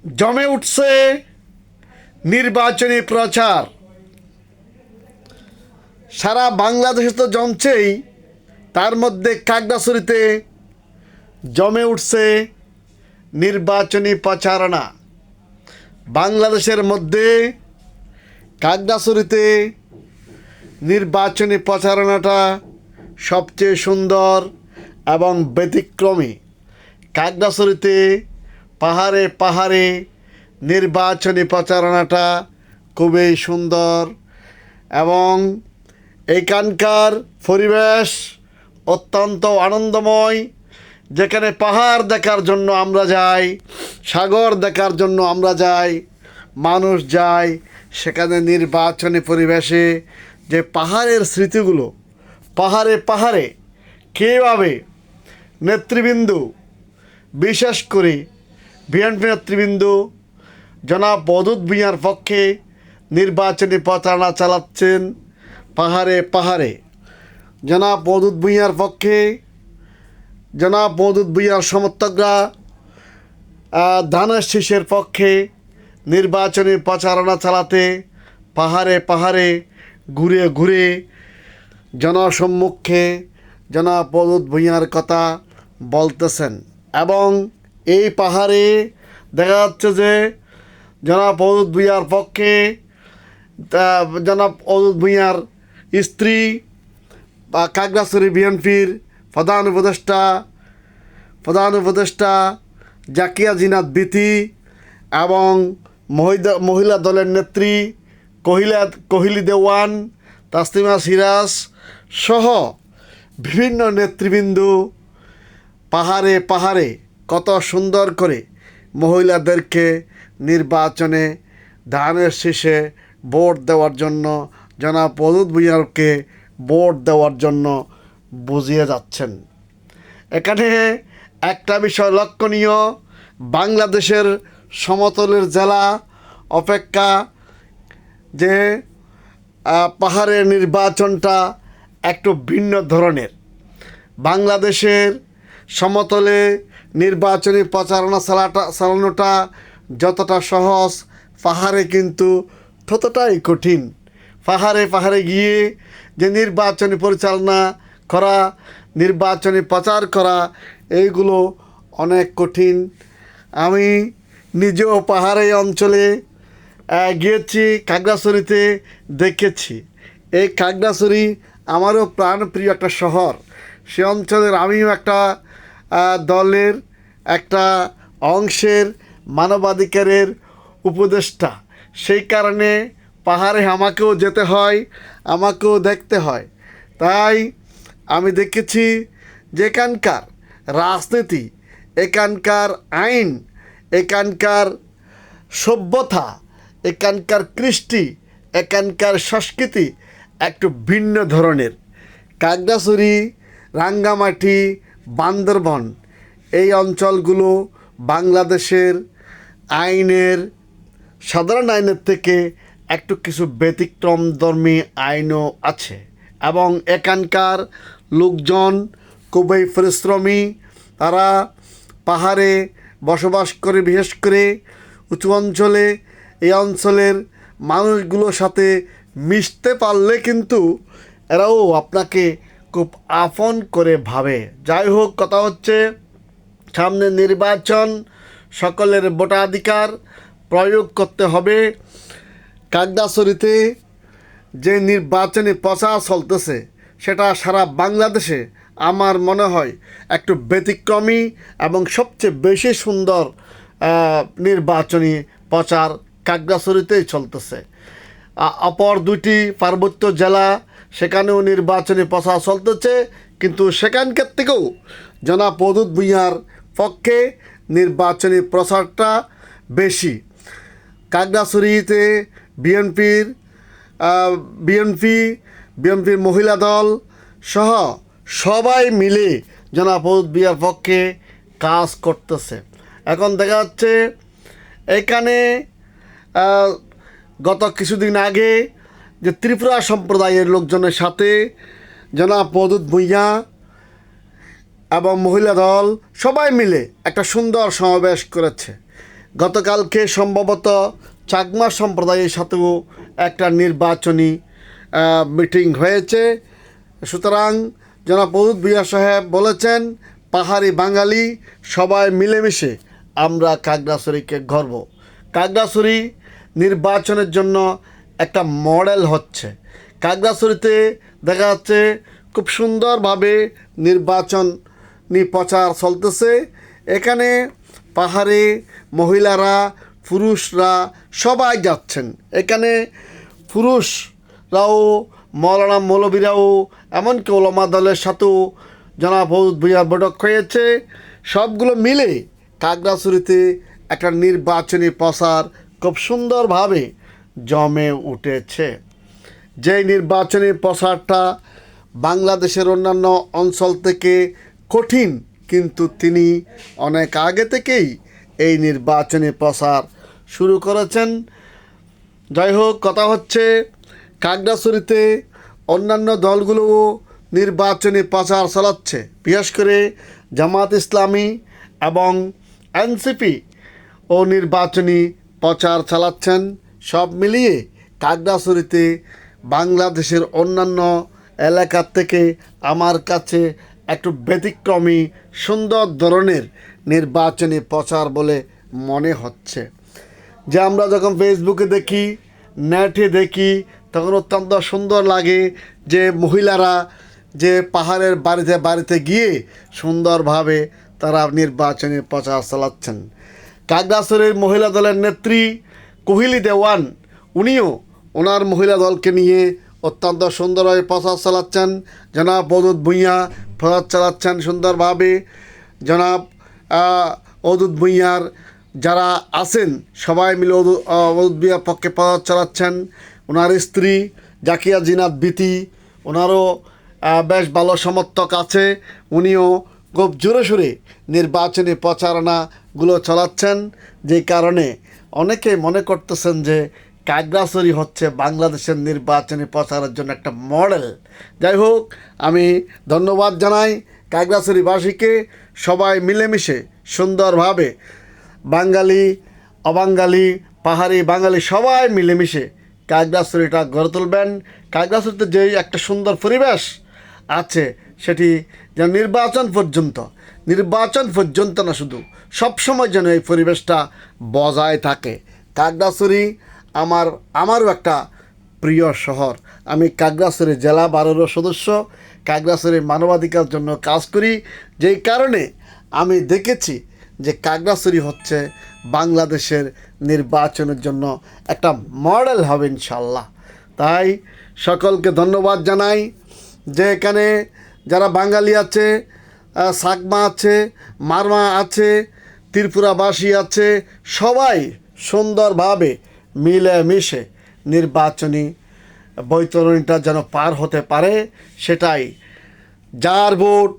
জমে উঠছে নির্বাচনী প্রচার। সারা বাংলাদেশে তো জমছেই, তার মধ্যে খাগড়াছড়িতে জমে উঠছে নির্বাচনী প্রচারণা। বাংলাদেশের মধ্যে খাগড়াছড়িতে নির্বাচনী প্রচারণাটা সবচেয়ে সুন্দর এবং ব্যতিক্রমী। খাগড়াছড়িতে পাহাড়ে পাহাড়ে নির্বাচনী প্রচারণাটা খুবই সুন্দর এবং এখানকার পরিবেশ অত্যন্ত আনন্দময়। যেখানে পাহাড় দেখার জন্য আমরা যাই, সাগর দেখার জন্য আমরা যাই, মানুষ যায়, সেখানে নির্বাচনী পরিবেশে যে পাহাড়ের স্মৃতিগুলো, পাহাড়ে পাহাড়ে কীভাবে নেতৃবৃন্দ, বিশেষ করে বিএনপি নেতৃবৃন্দ জনাব মওদুদ ভূঁইয়ার পক্ষে নির্বাচনী প্রচারণা চালাচ্ছেন। পাহাড়ে পাহাড়ে জনাব মওদুদ ভূঁইয়ার পক্ষে, জনাব মওদুদ ভূঁইয়ার সমর্থকরা ধানের শীষের পক্ষে নির্বাচনী প্রচারণা চালাতে পাহাড়ে পাহাড়ে ঘুরে ঘুরে জনসম্মুখে জনাব মওদুদ ভূঁইয়ার কথা বলতেছেন। এবং এই পাহাড়ে দেখা যাচ্ছে যে জনাব মওদুদ ভূঁইয়ার পক্ষে জনাব মওদুদ ভূঁইয়ার স্ত্রী বা খাগড়াছড়ি বিএনপির প্রধান উপদেষ্টা জাকিয়া জিনাত বিথি এবং মহিলা দলের নেত্রী কোহিলি দেওয়ান, তাসলিমা সিরাজ সহ বিভিন্ন নেতৃবৃন্দ পাহাড়ে পাহাড়ে কত সুন্দর করে মহিলাদেরকে নির্বাচনে ধানের শীষে ভোট দেওয়ার জন্য, জনাব মওদুদ ভূঁইয়াকে ভোট দেওয়ার জন্য বুঝিয়ে যাচ্ছেন। এখানে একটা বিষয় লক্ষণীয়, বাংলাদেশের সমতলের জেলা অপেক্ষা যে পাহাড়ের নির্বাচনটা একটু ভিন্ন ধরনের। বাংলাদেশের সমতলে নির্বাচনী প্রচারণা চালানোটা যতটা সহজ, পাহাড়ে কিন্তু ততটাই কঠিন। পাহাড়ে পাহাড়ে গিয়ে যে নির্বাচনী পরিচালনা করা, নির্বাচনী প্রচার করা, এইগুলো অনেক কঠিন। আমি নিজেও পাহাড়ি অঞ্চলে গিয়েছি, খাগড়াছড়িতে দেখেছি। এই খাগড়াছড়ি আমারও প্রাণপ্রিয় একটা শহর। সে অঞ্চলের আমিও একটা দলের একটা অংশের মানবাধিকারের উপদেষ্টা। সেই কারণে পাহাড়ে আমাকেও যেতে হয়, আমাকেও দেখতে হয়। তাই আমি দেখেছি যে এখানকার রাজনীতি, এখানকার আইন, এখানকার সভ্যতা, এখানকার কৃষ্টি, এখানকার সংস্কৃতি একটু ভিন্ন ধরনের। খাগড়াছড়ি, রাঙ্গামাটি, বান্দরবন এই অঞ্চলগুলো বাংলাদেশের আইনের, সাধারণ আইনের থেকে একটু কিছু ব্যতিক্রমধর্মী আইনও আছে এবং এখানকার লোকজন খুবই পরিশ্রমী। তারা পাহাড়ে বসবাস করে, বিশেষ করে উঁচু অঞ্চলে। এই অঞ্চলের মানুষগুলোর সাথে মিশতে পারলে কিন্তু এরাও আপনাকে খুব আপন করে ভাবে। যাই হোক, কথা হচ্ছে সামনে নির্বাচন, সকলের ভোটাধিকার প্রয়োগ করতে হবে। খাগড়াছড়িতে যে নির্বাচনী প্রচার চলতেছে সেটা সারা বাংলাদেশে আমার মনে হয় একটু ব্যতিক্রমী এবং সবচেয়ে বেশি সুন্দর নির্বাচনী প্রচার খাগড়াছড়িতেই চলতেছে। অপর দুটি পার্বত্য জেলা, সেখানেও নির্বাচনী প্রচার চলতেছে, কিন্তু সেখানকার থেকেও জনাব মওদুদ ভূঁইয়ার পক্ষে নির্বাচনী প্রচারটা বেশি। খাগড়াছড়িতে বিএনপির মহিলা দল সহ সবাই মিলে জনাব মওদুদ ভূঁইয়ার পক্ষে কাজ করতেছে। এখন দেখা যাচ্ছে এখানে গত কিছুদিন আগে যে ত্রিপুরা সম্প্রদায়ের লোকজনের সাথে জনাব মওদুদ ভূঁইয়া এবং মহিলা দল সবাই মিলে একটা সুন্দর সমাবেশ করেছে। গতকালকে সম্ভবত চাকমা সম্প্রদায়ের সাথেও একটা নির্বাচনী মিটিং হয়েছে। সুতরাং জনাব মওদুদ ভূঁইয়া সাহেব বলেছেন, পাহাড়ি বাঙালি সবাই মিলেমিশে আমরা খাগড়াছড়িকে গর্ব। খাগড়াছড়ি নির্বাচনের জন্য একটা মডেল হচ্ছে। খাগড়াছড়িতে দেখা যাচ্ছে খুব সুন্দরভাবে নির্বাচনী প্রচার চলতেছে। এখানে পাহাড়ে মহিলারা, পুরুষরা সবাই যাচ্ছেন। এখানে পুরুষরাও, মৌলানা মৌলবীরাও, এমনকি ওলামা দলের সাথেও জনাব মওদুদ ভূঁইয়ার বৈঠক হয়েছে। সবগুলো মিলে খাগড়াছড়িতে একটা নির্বাচনী প্রচার খুব সুন্দরভাবে জমে উঠেছে। যেই নির্বাচনী প্রচারটা বাংলাদেশের অন্যান্য অঞ্চল থেকে কঠিন, কিন্তু তিনি অনেক আগে থেকেই এই নির্বাচনী প্রচার শুরু করেছেন। যাই হোক, কথা হচ্ছে খাগড়াছড়িতে অন্যান্য দলগুলোও নির্বাচনী প্রচার চালাচ্ছে। বিশেষ করে জামাত ইসলামী এবং এনসিপি ও নির্বাচনী প্রচার চালাচ্ছেন। সব মিলিয়ে খাগড়াছড়িতে বাংলাদেশের অন্যান্য এলাকার থেকে আমার কাছে একটু ব্যতিক্রমী সুন্দর ধরনের নির্বাচনী প্রচার বলে মনে হচ্ছে। যে আমরা যখন ফেসবুকে দেখি, নেটে দেখি, তখন অত্যন্ত সুন্দর লাগে যে মহিলারা যে পাহাড়ের বাড়িতে বাড়িতে গিয়ে সুন্দরভাবে তারা নির্বাচনী প্রচার চালাচ্ছেন। খাগড়াছড়ির মহিলা দলের নেত্রী কোহিলি দেওয়ান, উনিও ওনার মহিলা দলকে নিয়ে অত্যন্ত সুন্দরভাবে প্রচার চালাচ্ছেন। জনাব মওদুদ ভূঁইয়া প্রচার চালাচ্ছেন সুন্দরভাবে। জনাব মওদুদ ভূঁইয়ার যারা আছেন সবাই মিলে মওদুদ ভূঁইয়ার পক্ষে প্রচার চালাচ্ছেন। ওনার স্ত্রী জাকিয়া জিনাত বিতি, ওনারও বেশ ভালো সমর্থক আছে। উনিও খুব জোরে সোরে নির্বাচনী প্রচারণাগুলো চালাচ্ছেন, যে কারণে অনেকে মনে করতেছেন যে খাগড়াছড়ি হচ্ছে বাংলাদেশের নির্বাচনী প্রচারের জন্য একটা মডেল। যাই হোক, আমি ধন্যবাদ জানাই খাগড়াছড়িবাসীকে। সবাই মিলেমিশে সুন্দরভাবে বাঙালি, অবাঙালি, পাহাড়ি বাঙালি সবাই মিলেমিশে খাগড়াছড়িটা গড়ে তুলবেন। খাগড়াছড়িতে যেই একটা সুন্দর পরিবেশ আছে, সেটি যেন নির্বাচন পর্যন্ত না, শুধু সবসময় যেন এই পরিবেশটা বজায় থাকে। খাগড়াছড়ি আমারও একটা প্রিয় শহর। আমি খাগড়াছড়ি জেলা 12 সদস্য। খাগড়াছড়ি মানবাধিকার জন্য কাজ করি, যেই কারণে আমি দেখেছি যে খাগড়াছড়ি হচ্ছে বাংলাদেশের নির্বাচনের জন্য একটা মডেল হবে ইনশাল্লাহ। তাই সকলকে ধন্যবাদ জানাই যে এখানে যারা বাঙালি আছে, চাকমা আছে, মারমা আছে, ত্রিপুরাবাসী আছে, সবাই সুন্দরভাবে মিলেমিশে নির্বাচনী বৈতরণীটা যেন পার হতে পারে, সেটাই। যার ভোট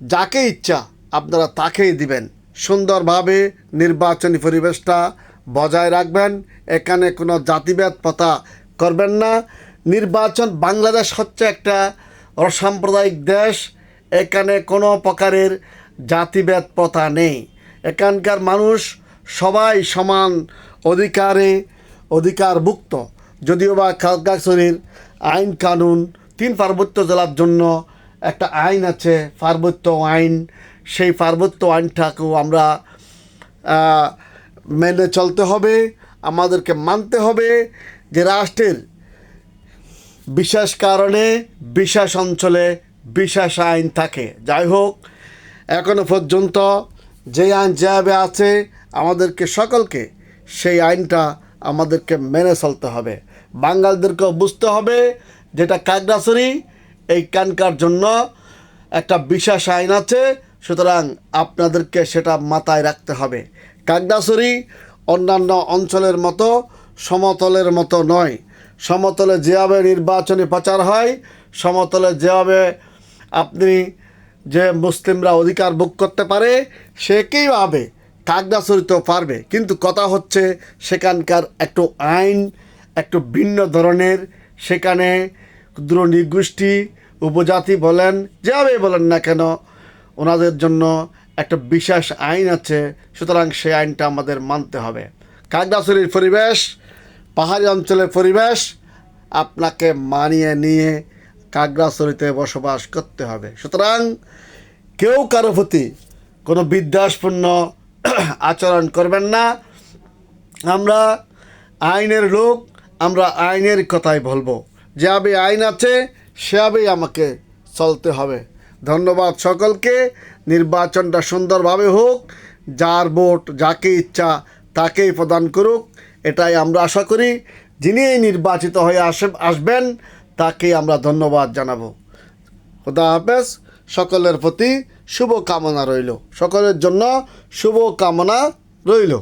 যাকে ইচ্ছা আপনারা তাকেই দিবেন। সুন্দরভাবে নির্বাচনী পরিবেশটা বজায় রাখবেন। এখানে কোনো জাতিভেদ প্রথা করবেন না। নির্বাচন, বাংলাদেশ হচ্ছে একটা অসাম্প্রদায়িক দেশ। এখানে কোনো প্রকারের জাতিভেদ প্রথা নেই। এখানকার মানুষ সবাই সমান অধিকারভুক্ত। যদিও বা খাগড়াছড়ির আইন কানুন 3 পার্বত্য জেলার জন্য একটা আইন আছে, পার্বত্য আইন। সেই পার্বত্য আইনটাকেও আমরা মেনে চলতে হবে। আমাদেরকে মানতে হবে যে রাষ্ট্রের বিশেষ কারণে বিশেষ অঞ্চলে বিশেষ আইন থাকে। যাই হোক, এখনো পর্যন্ত যে আইন যেভাবে আছে, আমাদেরকে সকলকে সেই আইনটা আমাদেরকে মেনে চলতে হবে। বাঙালিদেরকেও বুঝতে হবে যেটা খাগড়াছড়ি এইখানকার জন্য একটা বিশেষ আইন আছে। সুতরাং আপনাদেরকে সেটা মাথায় রাখতে হবে। খাগড়াছড়ি অন্যান্য অঞ্চলের মতো সমতলের মতো নয়। সমতলে যেভাবে নির্বাচনী প্রচার হয়, সমতলে যেভাবে আপনি যে মুসলিমরা অধিকার ভোগ করতে পারে, সেকেইভাবে খাগড়াছড়িতেও পারবে। কিন্তু কথা হচ্ছে সেখানকার একটু আইন একটু ভিন্ন ধরনের। সেখানে ক্ষুদ্র নৃগোষ্ঠী, উপজাতি বলেন, যেভাবে বলেন না কেন, ওনাদের জন্য একটা বিশেষ আইন আছে, সুতরাং সেই আইনটা আমাদের মানতে হবে। খাগড়াছড়ির পরিবেশ, পাহাড়ি অঞ্চলের পরিবেশ আপনাকে মানিয়ে নিয়ে খাগড়াছড়িতে বসবাস করতে হবে। সুতরাং কেউ কারো প্রতি কোনো বিদ্বেষপূর্ণ আচরণ করবেন না। আমরা আইনের লোক, আমরা আইনের কথাই বলবো। যেভাবে আইন আছে সেভাবেই আমাকে চলতে হবে। ধন্যবাদ সকলকে। নির্বাচনটা সুন্দরভাবে হোক, যার ভোট যাকে ইচ্ছা তাকেই প্রদান করুক, এটাই আমরা আশা করি। যিনি নির্বাচিত হয়ে আসবেন তাকেই আমরা ধন্যবাদ জানাবো। খোদা হাফেজ। সকলের প্রতি শুভ কামনা রইল, সকলের জন্য শুভ কামনা রইল।